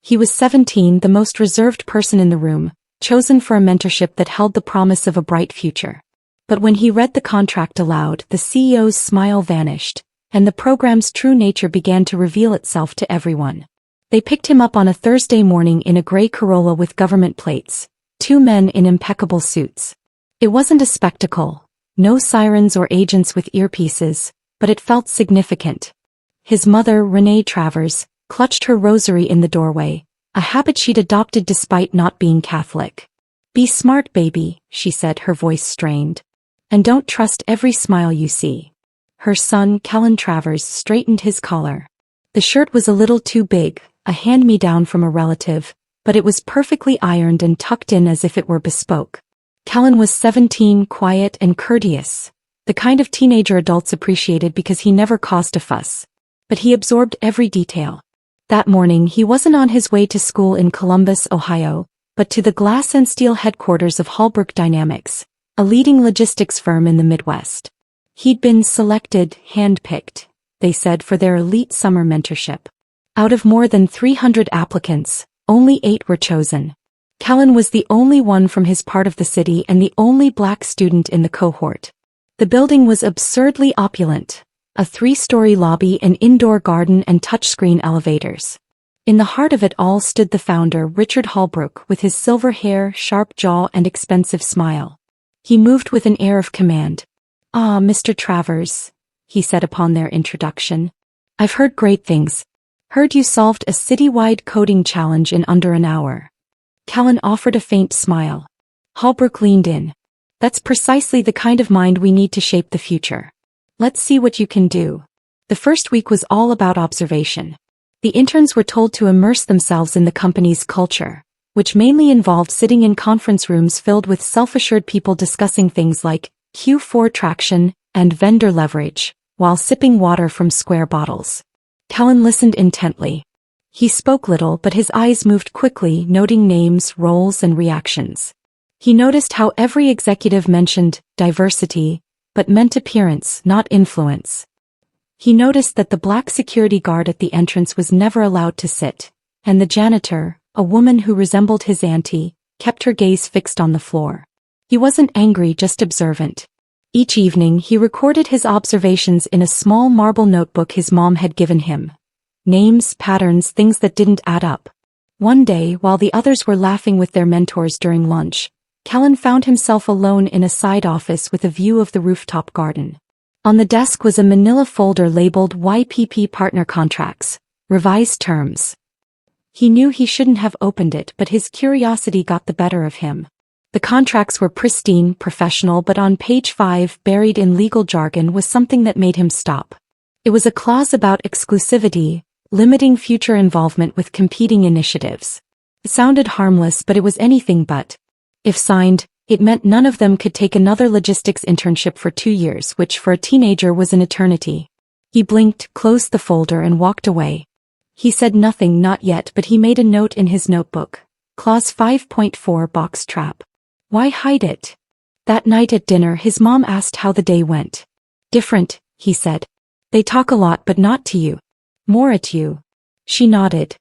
He was 17, the most reserved person in the room, chosen for a mentorship that held the promise of a bright future. But when he read the contract aloud, the CEO's smile vanished, and the program's true nature began to reveal itself to everyone. They picked him up on a Thursday morning in a gray Corolla with government plates, two men in impeccable suits. It wasn't a spectacle, no sirens or agents with earpieces, but it felt significant. His mother, Renee Travers, clutched her rosary in the doorway, a habit she'd adopted despite not being Catholic. "Be smart, baby," she said, her voice strained. "And don't trust every smile you see." Her son, Kellen Travers, straightened his collar. The shirt was a little too big, a hand-me-down from a relative, but it was perfectly ironed and tucked in as if it were bespoke. Kellen was 17, quiet and courteous, the kind of teenager adults appreciated because he never caused a fuss. But he absorbed every detail. That morning he wasn't on his way to school in Columbus, Ohio, but to the glass and steel headquarters of Holbrook Dynamics, a leading logistics firm in the Midwest. He'd been selected, handpicked, they said, for their elite summer mentorship. Out of more than 300 applicants, only 8 were chosen. Kellen was the only one from his part of the city and the only black student in the cohort. The building was absurdly opulent. A 3-story lobby, an indoor garden and touchscreen elevators. In the heart of it all stood the founder, Richard Holbrook, with his silver hair, sharp jaw and expensive smile. He moved with an air of command. "Ah, Mr. Travers," he said upon their introduction. "I've heard great things. Heard you solved a citywide coding challenge in under an hour." Kellen offered a faint smile. Holbrook leaned in. "That's precisely the kind of mind we need to shape the future. Let's see what you can do." The first week was all about observation. The interns were told to immerse themselves in the company's culture, which mainly involved sitting in conference rooms filled with self-assured people discussing things like Q4 traction and vendor leverage, while sipping water from square bottles. Kellen listened intently. He spoke little, but his eyes moved quickly, noting names, roles, and reactions. He noticed how every executive mentioned diversity, but meant appearance, not influence. He noticed that the black security guard at the entrance was never allowed to sit, and the janitor, a woman who resembled his auntie, kept her gaze fixed on the floor. He wasn't angry, just observant. Each evening he recorded his observations in a small marble notebook his mom had given him. Names, patterns, things that didn't add up. One day, while the others were laughing with their mentors during lunch, Kellen found himself alone in a side office with a view of the rooftop garden. On the desk was a manila folder labeled YPP Partner Contracts, Revised Terms. He knew he shouldn't have opened it, but his curiosity got the better of him. The contracts were pristine, professional, but on page 5, buried in legal jargon, was something that made him stop. It was a clause about exclusivity, limiting future involvement with competing initiatives. It sounded harmless, but it was anything but. If signed, it meant none of them could take another logistics internship for 2 years, which for a teenager was an eternity. He blinked, closed the folder and walked away. He said nothing, not yet, but he made a note in his notebook. Clause 5.4, box trap. Why hide it? That night at dinner his mom asked how the day went. "Different," he said. "They talk a lot, but not to you. More at you." She nodded.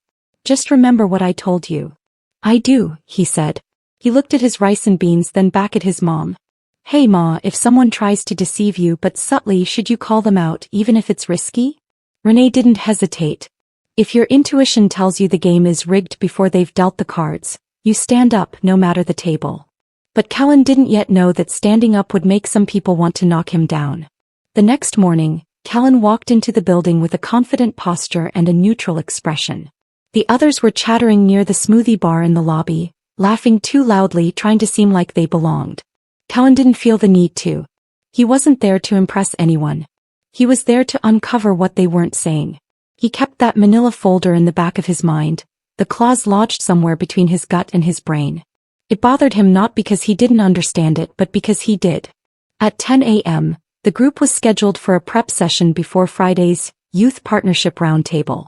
"Just remember what I told you." "I do," he said. He looked at his rice and beans, then back at his mom. "Hey Ma, if someone tries to deceive you but subtly, should you call them out even if it's risky?" Renee didn't hesitate. "If your intuition tells you the game is rigged before they've dealt the cards, you stand up no matter the table." But Kellen didn't yet know that standing up would make some people want to knock him down. The next morning, Kellen walked into the building with a confident posture and a neutral expression. The others were chattering near the smoothie bar in the lobby, laughing too loudly, trying to seem like they belonged. Kellen didn't feel the need to. He wasn't there to impress anyone. He was there to uncover what they weren't saying. He kept that manila folder in the back of his mind, the clause lodged somewhere between his gut and his brain. It bothered him not because he didn't understand it, but because he did. At 10 a.m., the group was scheduled for a prep session before Friday's Youth Partnership Roundtable.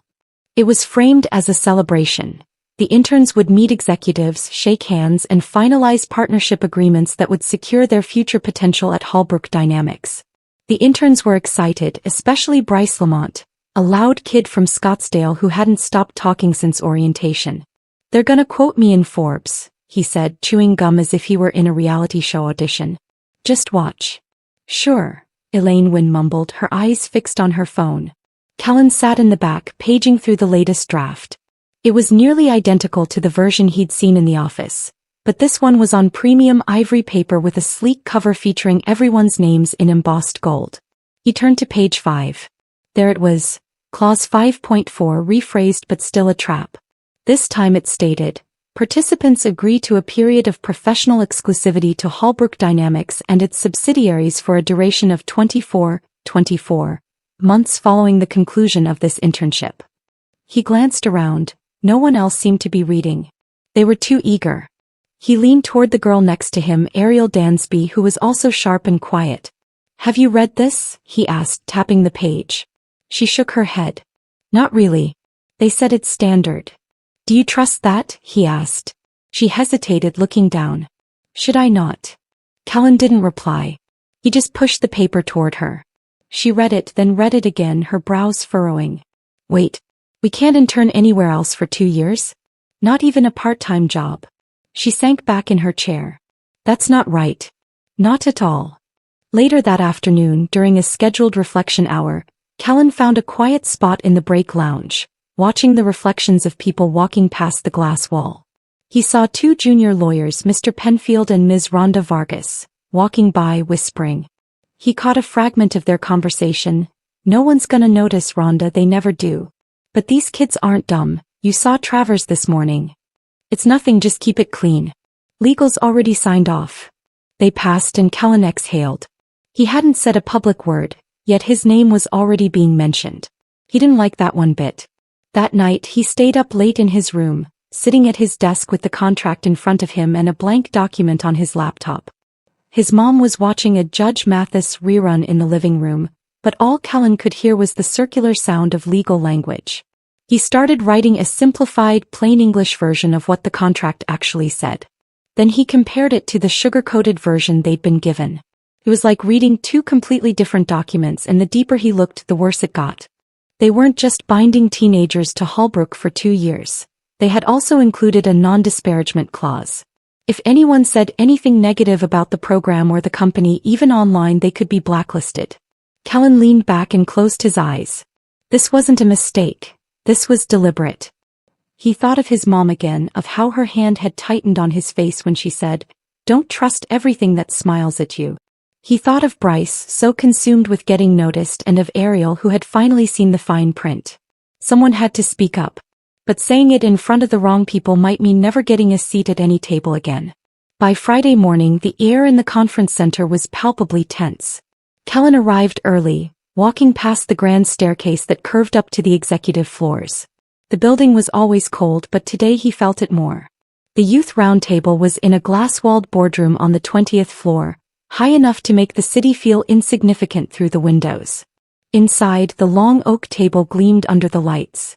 It was framed as a celebration. The interns would meet executives, shake hands, and finalize partnership agreements that would secure their future potential at Holbrook Dynamics. The interns were excited, especially Bryce Lamont, a loud kid from Scottsdale who hadn't stopped talking since orientation. "They're gonna quote me in Forbes," he said, chewing gum as if he were in a reality show audition. "Just watch." "Sure," Elaine Wynne mumbled, her eyes fixed on her phone. Callan sat in the back, paging through the latest draft. It was nearly identical to the version he'd seen in the office, but this one was on premium ivory paper with a sleek cover featuring everyone's names in embossed gold. He turned to page 5. There it was, Clause 5.4, rephrased but still a trap. This time it stated, "Participants agree to a period of professional exclusivity to Holbrook Dynamics and its subsidiaries for a duration of 24 months following the conclusion of this internship." He glanced around. No one else seemed to be reading. They were too eager. He leaned toward the girl next to him, Ariel Dansby, who was also sharp and quiet. "Have you read this?" he asked, tapping the page. She shook her head. "Not really. They said it's standard." "Do you trust that?" he asked. She hesitated, looking down. "Should I not?" Callan didn't reply. He just pushed the paper toward her. She read it, then read it again, her brows furrowing. "Wait. We can't intern anywhere else for 2 years? Not even a part-time job?" She sank back in her chair. "That's not right." "Not at all." Later that afternoon, during a scheduled reflection hour, Callan found a quiet spot in the break lounge, watching the reflections of people walking past the glass wall. He saw 2 junior lawyers, Mr. Penfield and Ms. Rhonda Vargas, walking by, whispering. He caught a fragment of their conversation. "No one's gonna notice, Rhonda, they never do. But these kids aren't dumb. You saw Travers this morning." "It's nothing, just keep it clean. Legal's already signed off." They passed and Callan exhaled. He hadn't said a public word, yet his name was already being mentioned. He didn't like that one bit. That night he stayed up late in his room, sitting at his desk with the contract in front of him and a blank document on his laptop. His mom was watching a Judge Mathis rerun in the living room, but all Callan could hear was the circular sound of legal language. He started writing a simplified, plain English version of what the contract actually said. Then he compared it to the sugar-coated version they'd been given. It was like reading 2 completely different documents, and the deeper he looked, the worse it got. They weren't just binding teenagers to Holbrook for 2 years. They had also included a non-disparagement clause. If anyone said anything negative about the program or the company, even online, they could be blacklisted. Callan leaned back and closed his eyes. This wasn't a mistake. This was deliberate. He thought of his mom again, of how her hand had tightened on his face when she said, "Don't trust everything that smiles at you." He thought of Bryce, so consumed with getting noticed, and of Ariel, who had finally seen the fine print. Someone had to speak up. But saying it in front of the wrong people might mean never getting a seat at any table again. By Friday morning, the air in the conference center was palpably tense. Callan arrived early, walking past the grand staircase that curved up to the executive floors. The building was always cold, but today he felt it more. The youth roundtable was in a glass-walled boardroom on the 20th floor, high enough to make the city feel insignificant through the windows. Inside, the long oak table gleamed under the lights.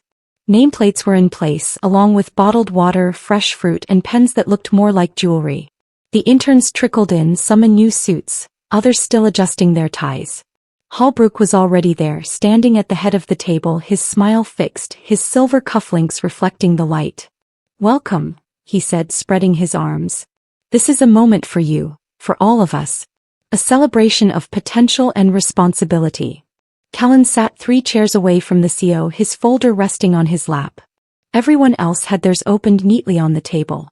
Nameplates were in place, along with bottled water, fresh fruit, and pens that looked more like jewelry. The interns trickled in, some in new suits, others still adjusting their ties. Holbrook was already there, standing at the head of the table, his smile fixed, his silver cufflinks reflecting the light. "Welcome," he said, spreading his arms. "This is a moment for you, for all of us. A celebration of potential and responsibility." Callan sat 3 chairs away from the CEO, his folder resting on his lap. Everyone else had theirs opened neatly on the table.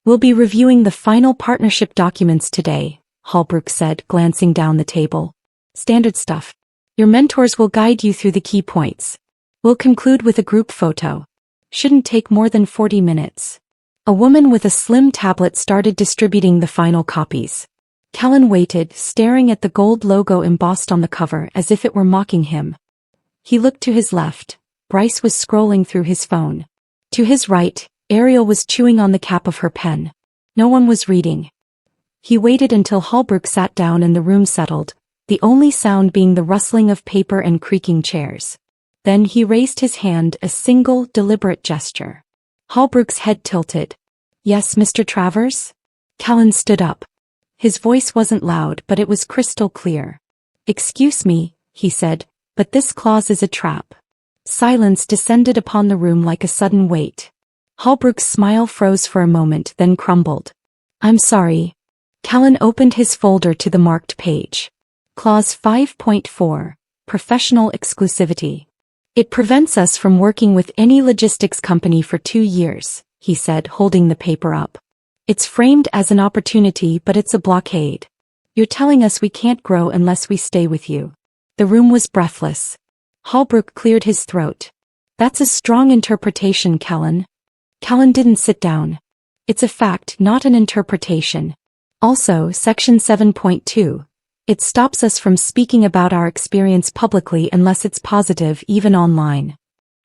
"We'll be reviewing the final partnership documents today," Holbrook said, glancing down the table. "Standard stuff. Your mentors will guide you through the key points. We'll conclude with a group photo. Shouldn't take more than 40 minutes. A woman with a slim tablet started distributing the final copies. Callan waited, staring at the gold logo embossed on the cover as if it were mocking him. He looked to his left. Bryce was scrolling through his phone. To his right, Ariel was chewing on the cap of her pen. No one was reading. He waited until Holbrook sat down and the room settled, the only sound being the rustling of paper and creaking chairs. Then he raised his hand, a single, deliberate gesture. Holbrook's head tilted. "Yes, Mr. Travers?" Callan stood up. His voice wasn't loud, but it was crystal clear. "Excuse me," he said, "but this clause is a trap." Silence descended upon the room like a sudden weight. Holbrook's smile froze for a moment, then crumbled. I'm sorry. Callan opened his folder to the marked page. Clause 5.4. Professional exclusivity. It prevents us from working with any logistics company for 2 years, he said, holding the paper up. It's framed as an opportunity, but it's a blockade. You're telling us we can't grow unless we stay with you. The room was breathless. Holbrook cleared his throat. That's a strong interpretation, Callan. Callan didn't sit down. It's a fact, not an interpretation. Also, Section 7.2. It stops us from speaking about our experience publicly unless it's positive, even online.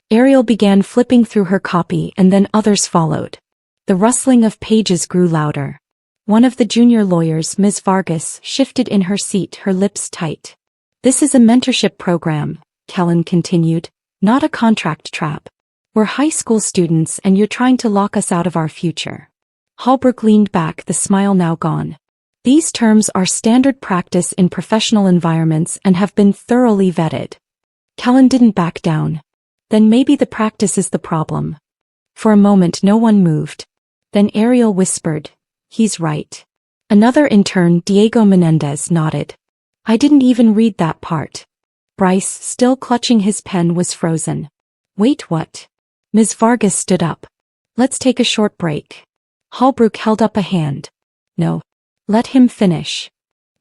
Ariel began flipping through her copy and then others followed. The rustling of pages grew louder. One of the junior lawyers, Ms. Vargas, shifted in her seat, her lips tight. This is a mentorship program, Callan continued, not a contract trap. We're high school students and you're trying to lock us out of our future. Holbrook leaned back, the smile now gone. These terms are standard practice in professional environments and have been thoroughly vetted. Callan didn't back down. Then maybe the practice is the problem. For a moment no one moved. Then Ariel whispered, he's right. Another intern, Diego Menendez, nodded. I didn't even read that part. Bryce, still clutching his pen, was frozen. Wait, what? Ms. Vargas stood up. Let's take a short break. Holbrook held up a hand. No. Let him finish.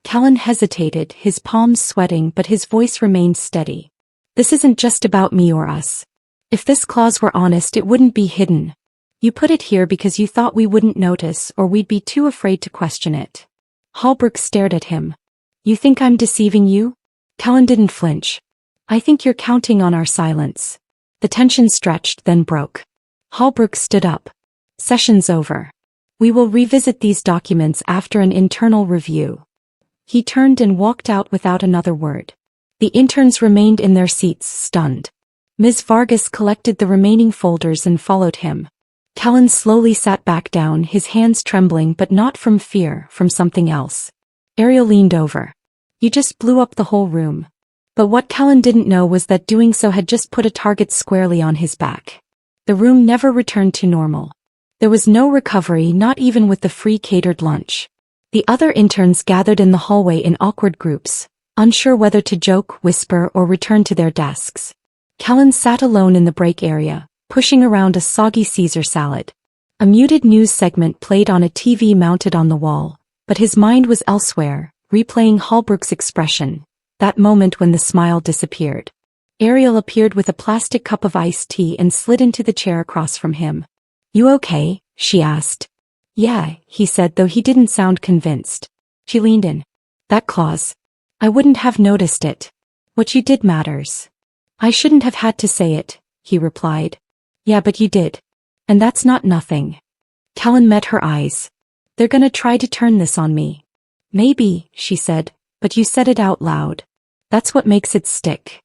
Callan hesitated, his palms sweating, but his voice remained steady. This isn't just about me or us. If this clause were honest, it wouldn't be hidden. You put it here because you thought we wouldn't notice or we'd be too afraid to question it. Holbrook stared at him. You think I'm deceiving you? Callan didn't flinch. I think you're counting on our silence. The tension stretched, then broke. Holbrook stood up. Session's over. We will revisit these documents after an internal review. He turned and walked out without another word. The interns remained in their seats, stunned. Ms. Vargas collected the remaining folders and followed him. Callan slowly sat back down, his hands trembling, but not from fear, from something else. Ariel leaned over. You just blew up the whole room. But what Callan didn't know was that doing so had just put a target squarely on his back. The room never returned to normal. There was no recovery, not even with the free catered lunch. The other interns gathered in the hallway in awkward groups, unsure whether to joke, whisper, or return to their desks. Callan sat alone in the break area, pushing around a soggy Caesar salad. A muted news segment played on a TV mounted on the wall, but his mind was elsewhere, replaying Holbrook's expression, that moment when the smile disappeared. Ariel appeared with a plastic cup of iced tea and slid into the chair across from him. You okay? She asked. Yeah, he said, though he didn't sound convinced. She leaned in. That clause. I wouldn't have noticed it. What you did matters. I shouldn't have had to say it, he replied. Yeah, but you did. And that's not nothing. Callan met her eyes. They're gonna try to turn this on me. Maybe, she said, but you said it out loud. That's what makes it stick.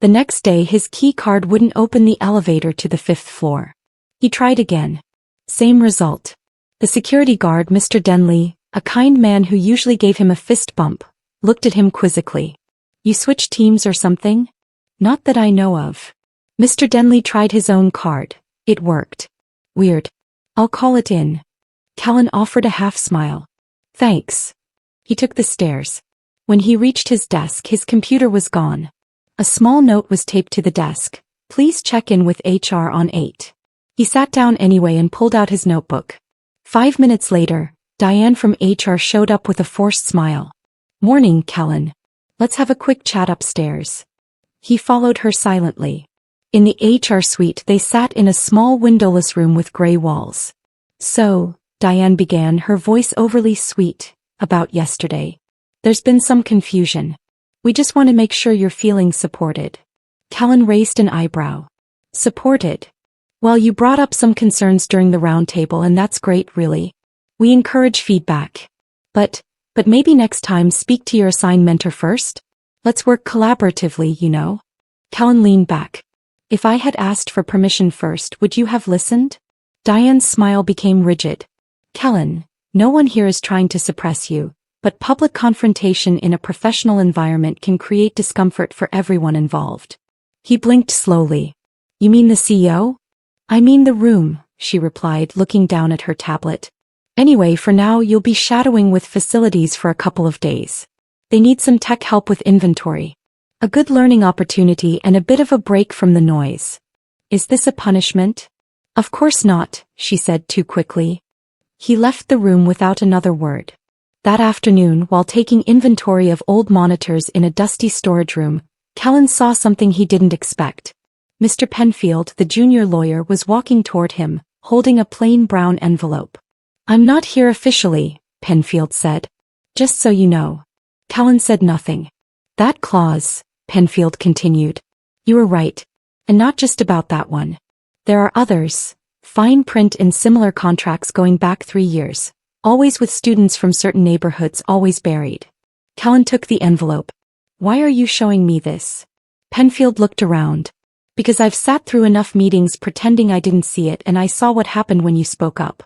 The next day his key card wouldn't open the elevator to the 5th floor. He tried again. Same result. The security guard, Mr. Denley, a kind man who usually gave him a fist bump, looked at him quizzically. You switched teams or something? Not that I know of. Mr. Denley tried his own card. It worked. Weird. I'll call it in. Callan offered a half smile. Thanks. He took the stairs. When he reached his desk, his computer was gone. A small note was taped to the desk. Please check in with HR on 8. He sat down anyway and pulled out his notebook. 5 minutes later, Diane from HR showed up with a forced smile. Morning, Callan. Let's have a quick chat upstairs. He followed her silently. In the HR suite they sat in a small windowless room with gray walls. So, Diane began, her voice overly sweet, about yesterday. There's been some confusion. We just want to make sure you're feeling supported. Callan raised an eyebrow. Supported? Well, you brought up some concerns during the roundtable and that's great, really. We encourage feedback. But maybe next time speak to your assigned mentor first? Let's work collaboratively, you know? Callan leaned back. If I had asked for permission first, would you have listened? Diane's smile became rigid. Callan, no one here is trying to suppress you, but public confrontation in a professional environment can create discomfort for everyone involved. He blinked slowly. You mean the CEO? I mean the room, she replied, looking down at her tablet. Anyway, for now you'll be shadowing with facilities for a couple of days. They need some tech help with inventory. A good learning opportunity and a bit of a break from the noise. Is this a punishment? Of course not, she said too quickly. He left the room without another word. That afternoon, while taking inventory of old monitors in a dusty storage room, Callan saw something he didn't expect. Mr. Penfield, the junior lawyer, was walking toward him, holding a plain brown envelope. I'm not here officially, Penfield said. Just so you know. Callan said nothing. That clause, Penfield continued. You were right. And not just about that one. There are others, fine print in similar contracts going back 3 years, always with students from certain neighborhoods always buried. Callan took the envelope. Why are you showing me this? Penfield looked around. Because I've sat through enough meetings pretending I didn't see it, and I saw what happened when you spoke up.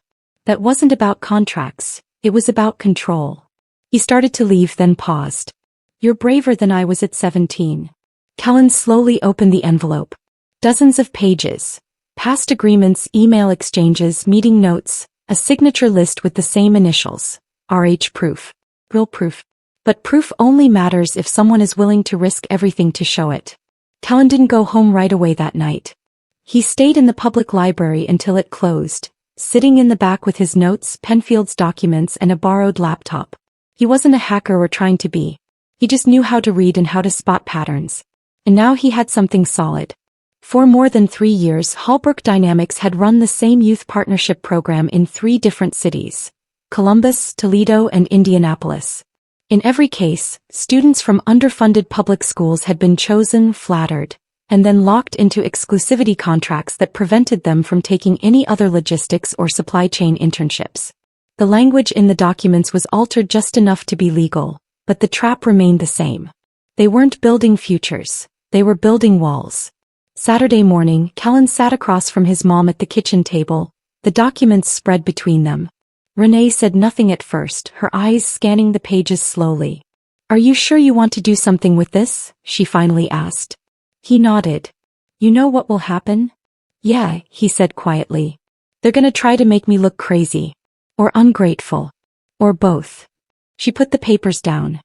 That wasn't about contracts, it was about control. He started to leave, then paused. You're braver than I was at 17. Callan slowly opened the envelope. Dozens of pages. Past agreements, email exchanges, meeting notes, a signature list with the same initials. RH proof. Real proof. But proof only matters if someone is willing to risk everything to show it. Callan didn't go home right away that night. He stayed in the public library until it closed, sitting in the back with his notes, Penfield's documents, and a borrowed laptop. He wasn't a hacker or trying to be. He just knew how to read and how to spot patterns. And now he had something solid. For more than 3 years, Hallbrook Dynamics had run the same youth partnership program in 3 different cities: Columbus, Toledo, and Indianapolis. In every case, students from underfunded public schools had been chosen, flattered, and then locked into exclusivity contracts that prevented them from taking any other logistics or supply chain internships. The language in the documents was altered just enough to be legal, but the trap remained the same. They weren't building futures, they were building walls. Saturday morning, Callan sat across from his mom at the kitchen table, the documents spread between them. Renee said nothing at first, her eyes scanning the pages slowly. Are you sure you want to do something with this? She finally asked. He nodded. You know what will happen? Yeah, he said quietly. They're gonna try to make me look crazy. Or ungrateful. Or both. She put the papers down.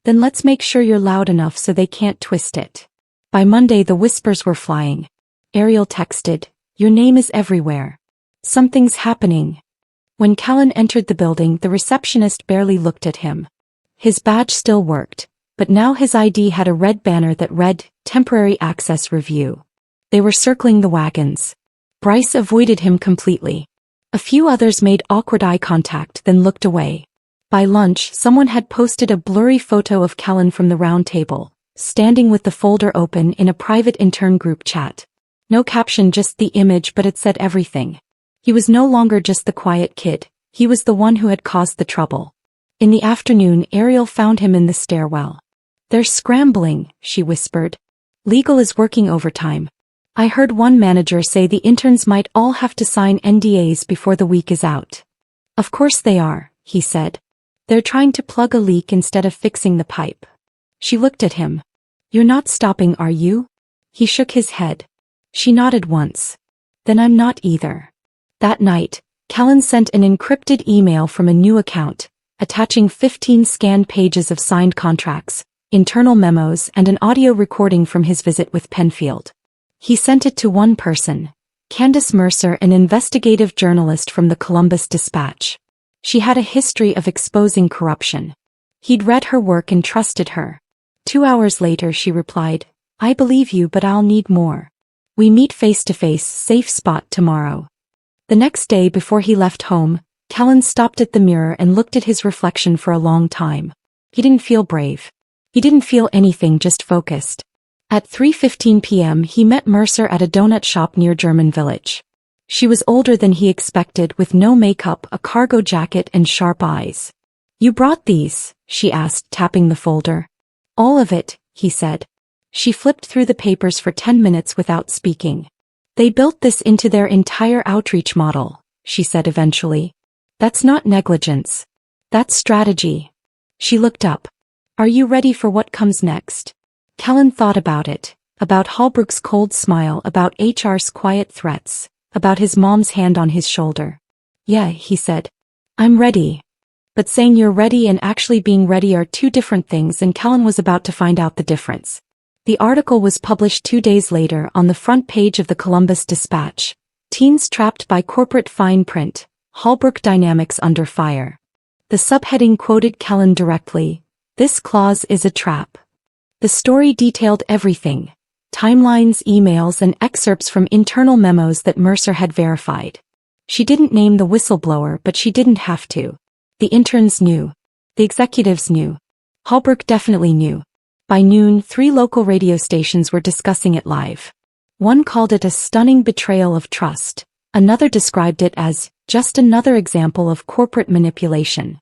Then let's make sure you're loud enough so they can't twist it. By Monday the whispers were flying. Ariel texted, your name is everywhere. Something's happening. When Callan entered the building, the receptionist barely looked at him. His badge still worked, but now his ID had a red banner that read, Temporary Access Review. They were circling the wagons. Bryce avoided him completely. A few others made awkward eye contact, then looked away. By lunch, someone had posted a blurry photo of Callan from the round table, standing with the folder open in a private intern group chat. No caption, just the image, but it said everything. He was no longer just the quiet kid, he was the one who had caused the trouble. In the afternoon, Ariel found him in the stairwell. They're scrambling, she whispered. Legal is working overtime. I heard one manager say the interns might all have to sign NDAs before the week is out. Of course they are, he said. They're trying to plug a leak instead of fixing the pipe. She looked at him. You're not stopping, are you? He shook his head. She nodded once. Then I'm not either. That night, Callan sent an encrypted email from a new account, attaching 15 scanned pages of signed contracts, internal memos, and an audio recording from his visit with Penfield. He sent it to one person, Candace Mercer, an investigative journalist from the Columbus Dispatch. She had a history of exposing corruption. He'd read her work and trusted her. 2 hours later she replied, I believe you, but I'll need more. We meet face to face, safe spot tomorrow. The next day before he left home, Callan stopped at the mirror and looked at his reflection for a long time. He didn't feel brave. He didn't feel anything, just focused. At 3:15 p.m. he met Mercer at a donut shop near German Village. She was older than he expected, with no makeup, a cargo jacket, and sharp eyes. You brought these? She asked, tapping the folder. All of it, he said. She flipped through the papers for 10 minutes without speaking. They built this into their entire outreach model, she said eventually. That's not negligence. That's strategy. She looked up. Are you ready for what comes next? Callan thought about it. About Holbrook's cold smile, about HR's quiet threats, about his mom's hand on his shoulder. Yeah, he said. I'm ready. But saying you're ready and actually being ready are two different things, and Callan was about to find out the difference. The article was published 2 days later on the front page of the Columbus Dispatch. Teens trapped by corporate fine print, Holbrook dynamics under fire. The subheading quoted Callan directly. This clause is a trap. The story detailed everything. Timelines, emails, and excerpts from internal memos that Mercer had verified. She didn't name the whistleblower, but she didn't have to. The interns knew. The executives knew. Holbrook definitely knew. By noon, 3 local radio stations were discussing it live. One called it a stunning betrayal of trust. Another described it as just another example of corporate manipulation.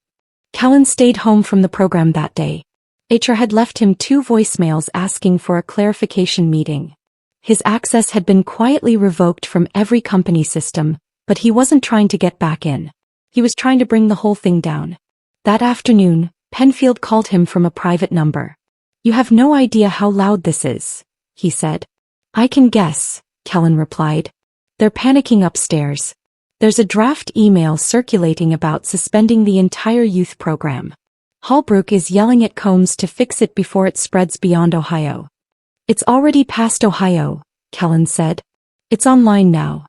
Callan stayed home from the program that day. HR had left him 2 voicemails asking for a clarification meeting. His access had been quietly revoked from every company system, but he wasn't trying to get back in. He was trying to bring the whole thing down. That afternoon, Penfield called him from a private number. You have no idea how loud this is, he said. I can guess, Callan replied. They're panicking upstairs. There's a draft email circulating about suspending the entire youth program. Holbrook is yelling at Combs to fix it before it spreads beyond Ohio. It's already past Ohio, Callan said. It's online now.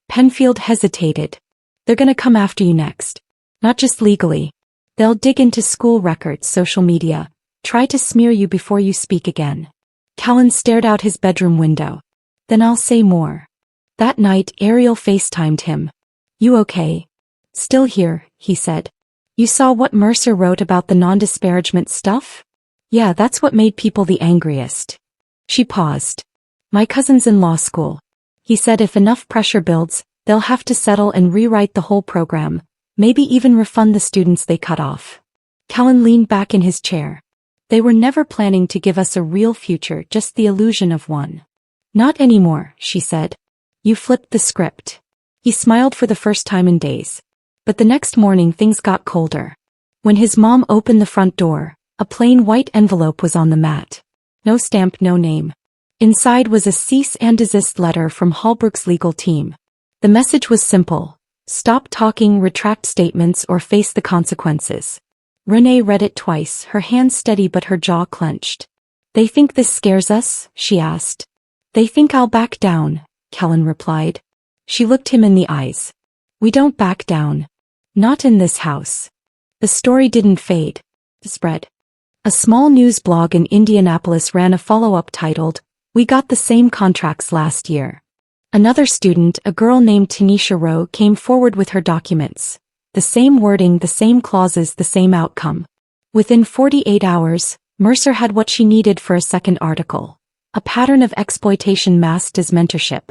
Penfield hesitated. They're gonna come after you next. Not just legally. They'll dig into school records, social media, try to smear you before you speak again. Callan stared out his bedroom window. Then I'll say more. That night, Ariel FaceTimed him. You okay? Still here, he said. You saw what Mercer wrote about the non-disparagement stuff? Yeah, that's what made people the angriest. She paused. My cousin's in law school. He said if enough pressure builds, they'll have to settle and rewrite the whole program, maybe even refund the students they cut off. Callan leaned back in his chair. They were never planning to give us a real future, just the illusion of one. Not anymore, she said. You flipped the script. He smiled for the first time in days. But the next morning things got colder. When his mom opened the front door, a plain white envelope was on the mat. No stamp, no name. Inside was a cease and desist letter from Holbrook's legal team. The message was simple. Stop talking, retract statements, or face the consequences. Renee read it twice, her hands steady but her jaw clenched. They think this scares us? She asked. They think I'll back down, Callan replied. She looked him in the eyes. We don't back down. Not in this house. The story didn't fade. It spread. A small news blog in Indianapolis ran a follow-up titled, We got the same contracts last year. Another student, a girl named Tanisha Rowe, came forward with her documents. The same wording, the same clauses, the same outcome. Within 48 hours, Mercer had what she needed for a second article. A pattern of exploitation masked as mentorship.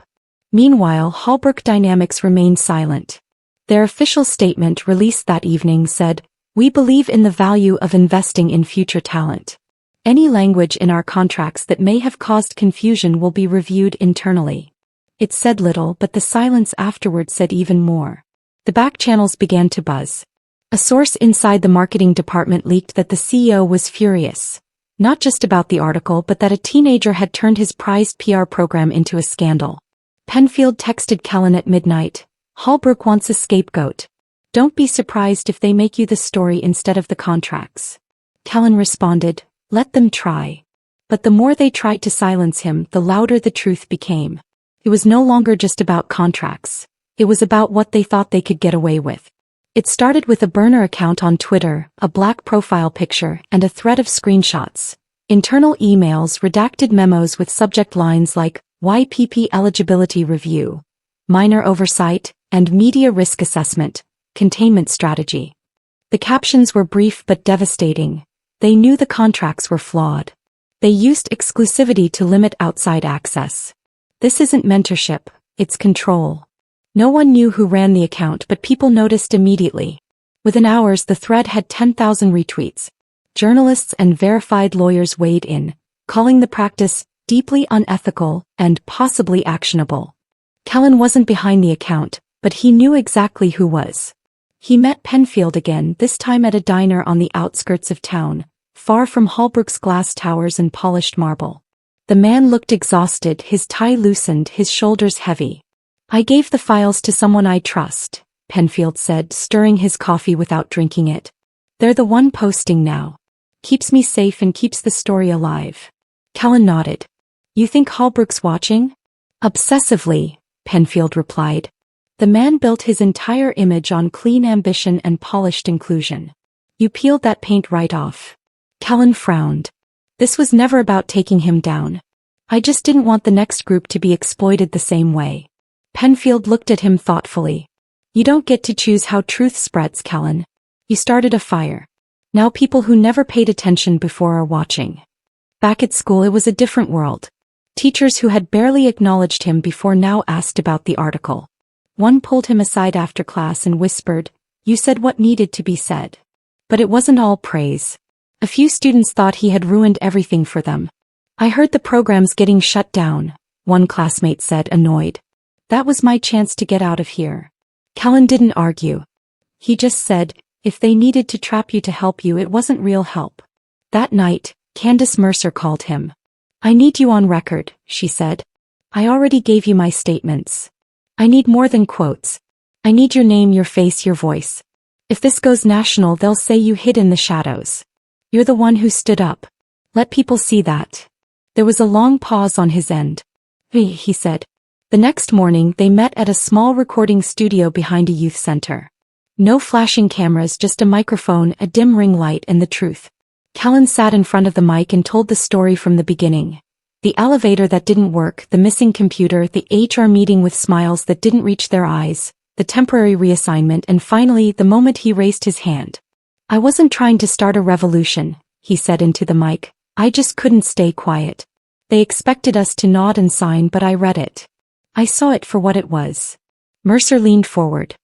Meanwhile, Holbrook Dynamics remained silent. Their official statement released that evening said, We believe in the value of investing in future talent. Any language in our contracts that may have caused confusion will be reviewed internally. It said little, but the silence afterward said even more. The back channels began to buzz. A source inside the marketing department leaked that the CEO was furious. Not just about the article, but that a teenager had turned his prized PR program into a scandal. Penfield texted Callan at midnight. Holbrook wants a scapegoat. Don't be surprised if they make you the story instead of the contracts. Callan responded, Let them try. But the more they tried to silence him, the louder the truth became. It was no longer just about contracts. It was about what they thought they could get away with. It started with a burner account on Twitter, a black profile picture, and a thread of screenshots. Internal emails, redacted memos with subject lines like, YPP eligibility review, minor oversight, and media risk assessment, containment strategy. The captions were brief but devastating. They knew the contracts were flawed. They used exclusivity to limit outside access. This isn't mentorship, it's control. No one knew who ran the account, but people noticed immediately. Within hours, the thread had 10,000 retweets. Journalists and verified lawyers weighed in, calling the practice deeply unethical and possibly actionable. Callan wasn't behind the account, but he knew exactly who was. He met Penfield again, this time at a diner on the outskirts of town, far from Holbrook's glass towers and polished marble. The man looked exhausted, his tie loosened, his shoulders heavy. I gave the files to someone I trust, Penfield said, stirring his coffee without drinking it. They're the one posting now. Keeps me safe and keeps the story alive. Callan nodded. You think Holbrook's watching? Obsessively, Penfield replied. The man built his entire image on clean ambition and polished inclusion. You peeled that paint right off. Callan frowned. This was never about taking him down. I just didn't want the next group to be exploited the same way. Penfield looked at him thoughtfully. You don't get to choose how truth spreads, Callan. You started a fire. Now people who never paid attention before are watching. Back at school it was a different world. Teachers who had barely acknowledged him before now asked about the article. One pulled him aside after class and whispered, "You said what needed to be said." But it wasn't all praise. A few students thought he had ruined everything for them. I heard the program's getting shut down, one classmate said, annoyed. That was my chance to get out of here. Callan didn't argue. He just said, if they needed to trap you to help you, it wasn't real help. That night, Candace Mercer called him. I need you on record, she said. I already gave you my statements. I need more than quotes. I need your name, your face, your voice. If this goes national, they'll say you hid in the shadows. You're the one who stood up. Let people see that. There was a long pause on his end. He said. The next morning they met at a small recording studio behind a youth center. No flashing cameras, just a microphone, a dim ring light, and the truth. Callan sat in front of the mic and told the story from the beginning. The elevator that didn't work, the missing computer, the HR meeting with smiles that didn't reach their eyes, the temporary reassignment, and finally the moment he raised his hand. I wasn't trying to start a revolution, he said into the mic. I just couldn't stay quiet. They expected us to nod and sign, but I read it. I saw it for what it was. Mercer leaned forward.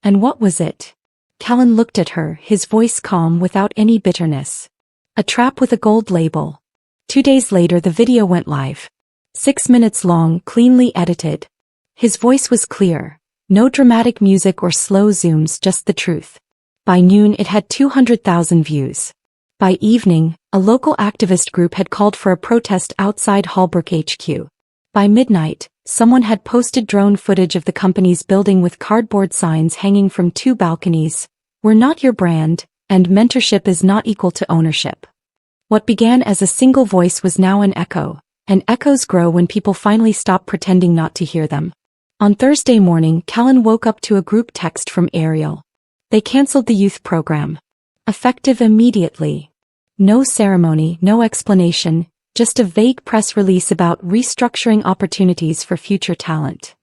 And what was it? Callan looked at her, his voice calm without any bitterness. A trap with a gold label. 2 days later the video went live. 6 minutes long, cleanly edited. His voice was clear. No dramatic music or slow zooms, just the truth. By noon it had 200,000 views. By evening, a local activist group had called for a protest outside Holbrook HQ. By midnight, someone had posted drone footage of the company's building with cardboard signs hanging from 2 balconies. We're not your brand, and mentorship is not equal to ownership. What began as a single voice was now an echo, and echoes grow when people finally stop pretending not to hear them. On Thursday morning, Callan woke up to a group text from Ariel. They canceled the youth program. Effective immediately. No ceremony, no explanation, just a vague press release about restructuring opportunities for future talent.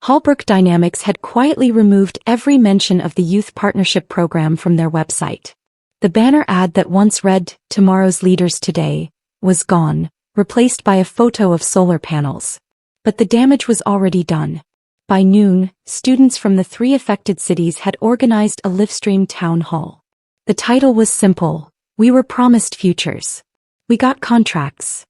Holbrook Dynamics had quietly removed every mention of the youth partnership program from their website. The banner ad that once read, "Tomorrow's Leaders Today," was gone, replaced by a photo of solar panels. But the damage was already done. By noon, students from the 3 affected cities had organized a livestream town hall. The title was simple: We were promised futures. We got contracts.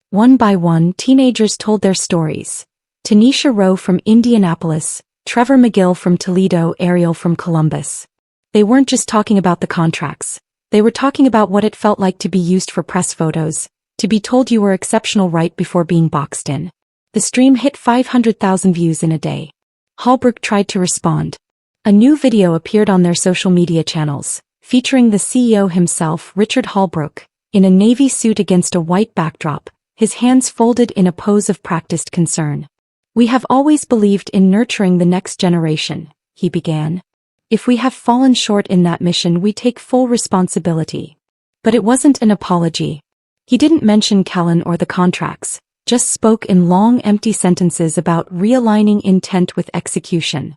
One by one, teenagers told their stories. Tanisha Rowe from Indianapolis, Trevor McGill from Toledo, Ariel from Columbus. They weren't just talking about the contracts. They were talking about what it felt like to be used for press photos, to be told you were exceptional right before being boxed in. The stream hit 500,000 views in a day. Holbrook tried to respond. A new video appeared on their social media channels, featuring the CEO himself, Richard Holbrook, in a navy suit against a white backdrop, his hands folded in a pose of practiced concern. We have always believed in nurturing the next generation, he began. If we have fallen short in that mission, we take full responsibility. But it wasn't an apology. He didn't mention Callan or the contracts, just spoke in long empty sentences about realigning intent with execution.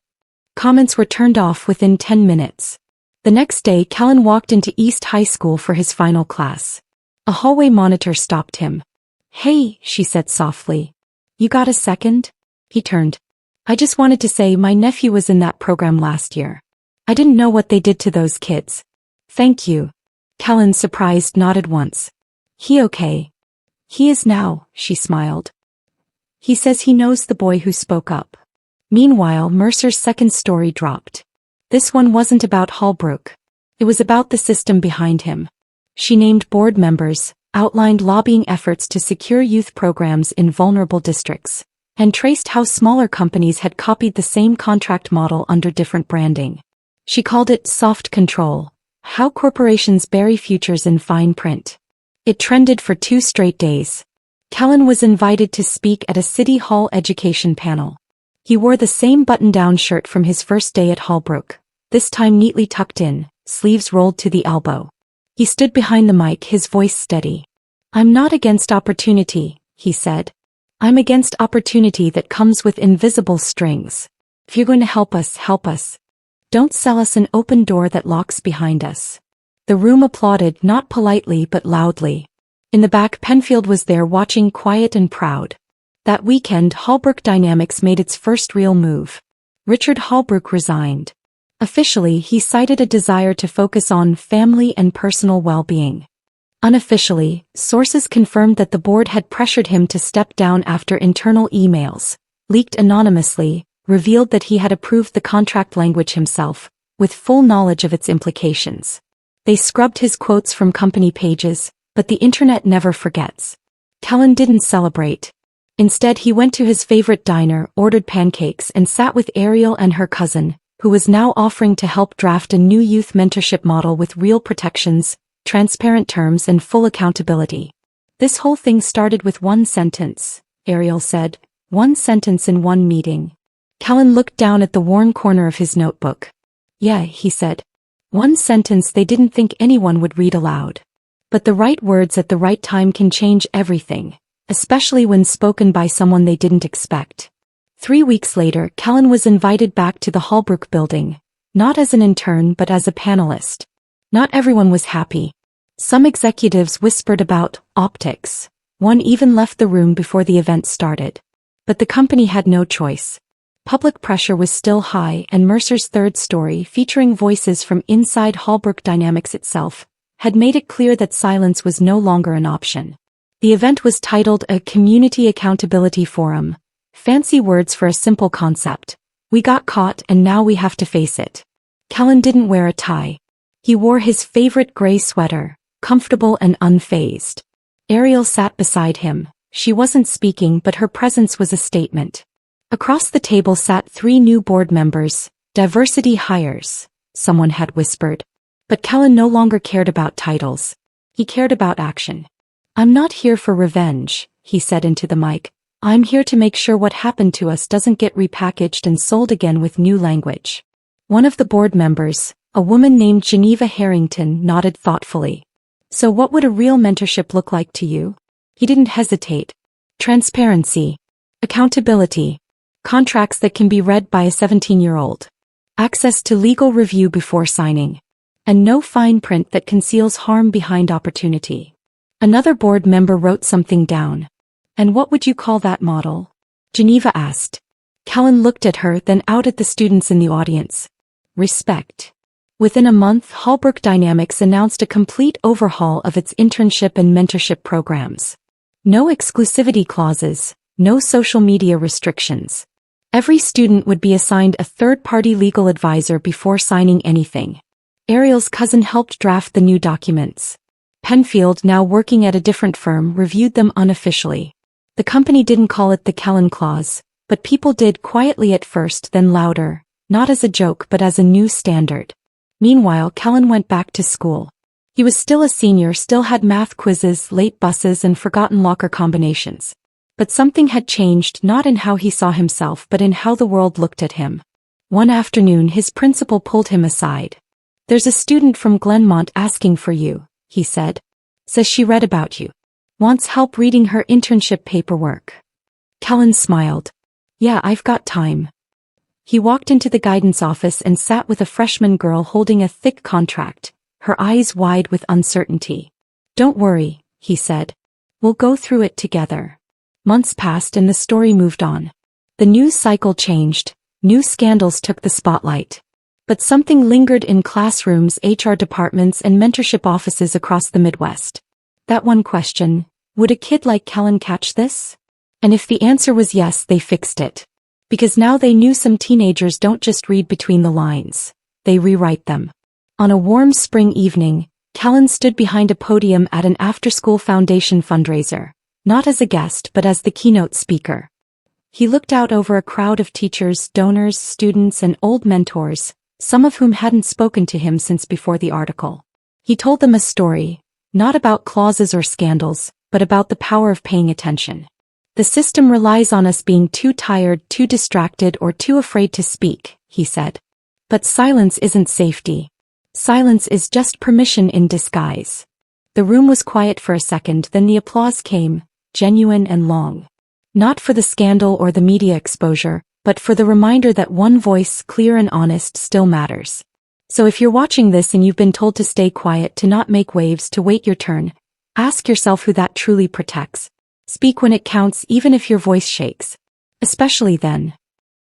Comments were turned off within 10 minutes. The next day, Callan walked into East High School for his final class. A hallway monitor stopped him. Hey, she said softly. You got a second? He turned. I just wanted to say my nephew was in that program last year. I didn't know what they did to those kids. Thank you. Callan, surprised, nodded once. He okay? He is now, she smiled. He says he knows the boy who spoke up. Meanwhile, Mercer's second story dropped. This one wasn't about Holbrook. It was about the system behind him. She named board members, outlined lobbying efforts to secure youth programs in vulnerable districts, and traced how smaller companies had copied the same contract model under different branding. She called it soft control, how corporations bury futures in fine print. It trended for 2 straight days. Kellen was invited to speak at a City Hall education panel. He wore the same button-down shirt from his first day at Holbrook, this time neatly tucked in, sleeves rolled to the elbow. He stood behind the mic, his voice steady. "I'm not against opportunity," he said. "I'm against opportunity that comes with invisible strings. If you're going to help us, help us. Don't sell us an open door that locks behind us." The room applauded, not politely but loudly. In the back, Penfield was there, watching, quiet and proud. That weekend, Holbrook Dynamics made its first real move. Richard Holbrook resigned. Officially, he cited a desire to focus on family and personal well-being. Unofficially, sources confirmed that the board had pressured him to step down after internal emails, leaked anonymously, revealed that he had approved the contract language himself, with full knowledge of its implications. They scrubbed his quotes from company pages, but the internet never forgets. Kellen didn't celebrate. Instead, he went to his favorite diner, ordered pancakes, and sat with Ariel and her cousin, who was now offering to help draft a new youth mentorship model with real protections, transparent terms, and full accountability. "This whole thing started with one sentence," Ariel said. "One sentence in one meeting." Kellen looked down at the worn corner of his notebook. "Yeah," he said. "One sentence they didn't think anyone would read aloud. But the right words at the right time can change everything, especially when spoken by someone they didn't expect." 3 weeks later, Kellen was invited back to the Holbrook building, not as an intern but as a panelist. Not everyone was happy. Some executives whispered about optics. One even left the room before the event started. But the company had no choice. Public pressure was still high, and Mercer's third story, featuring voices from inside Holbrook Dynamics itself, had made it clear that silence was no longer an option. The event was titled a Community Accountability Forum. Fancy words for a simple concept. We got caught and now we have to face it. Kellen didn't wear a tie. He wore his favorite gray sweater, comfortable and unfazed. Ariel sat beside him. She wasn't speaking, but her presence was a statement. Across the table sat 3 new board members, diversity hires, someone had whispered. But Kellen no longer cared about titles. He cared about action. "I'm not here for revenge," he said into the mic. "I'm here to make sure what happened to us doesn't get repackaged and sold again with new language." One of the board members, a woman named Geneva Harrington, nodded thoughtfully. "So what would a real mentorship look like to you?" He didn't hesitate. "Transparency. Accountability. Contracts that can be read by a 17-year-old. Access to legal review before signing. And no fine print that conceals harm behind opportunity." Another board member wrote something down. "And what would you call that model?" Geneva asked. Kellen looked at her, then out at the students in the audience. "Respect." Within a month, Holbrook Dynamics announced a complete overhaul of its internship and mentorship programs. No exclusivity clauses, no social media restrictions. Every student would be assigned a third-party legal advisor before signing anything. Ariel's cousin helped draft the new documents. Penfield, now working at a different firm, reviewed them unofficially. The company didn't call it the Kellen Clause, but people did, quietly at first, then louder, not as a joke but as a new standard. Meanwhile, Kellen went back to school. He was still a senior, still had math quizzes, late buses, and forgotten locker combinations. But something had changed, not in how he saw himself but in how the world looked at him. One afternoon, his principal pulled him aside. "There's a student from Glenmont asking for you," he said. "Says she read about you. Wants help reading her internship paperwork." Kellen smiled. "Yeah, I've got time." He walked into the guidance office and sat with a freshman girl holding a thick contract, her eyes wide with uncertainty. "Don't worry," he said. "We'll go through it together." Months passed and the story moved on. The news cycle changed, new scandals took the spotlight. But something lingered in classrooms, HR departments, and mentorship offices across the Midwest. That one question: would a kid like Kellen catch this? And if the answer was yes, they fixed it. Because now they knew some teenagers don't just read between the lines, they rewrite them. On a warm spring evening, Callan stood behind a podium at an after-school foundation fundraiser, not as a guest but as the keynote speaker. He looked out over a crowd of teachers, donors, students, and old mentors, some of whom hadn't spoken to him since before the article. He told them a story, not about clauses or scandals, but about the power of paying attention. The system relies on us being too tired, too distracted, or too afraid to speak, he said. But silence isn't safety. Silence is just permission in disguise. The room was quiet for a second, then the applause came, genuine and long. Not for the scandal or the media exposure, but for the reminder that one voice, clear and honest, still matters. So if you're watching this and you've been told to stay quiet, to not make waves, to wait your turn, ask yourself who that truly protects. Speak when it counts, even if your voice shakes. Especially then.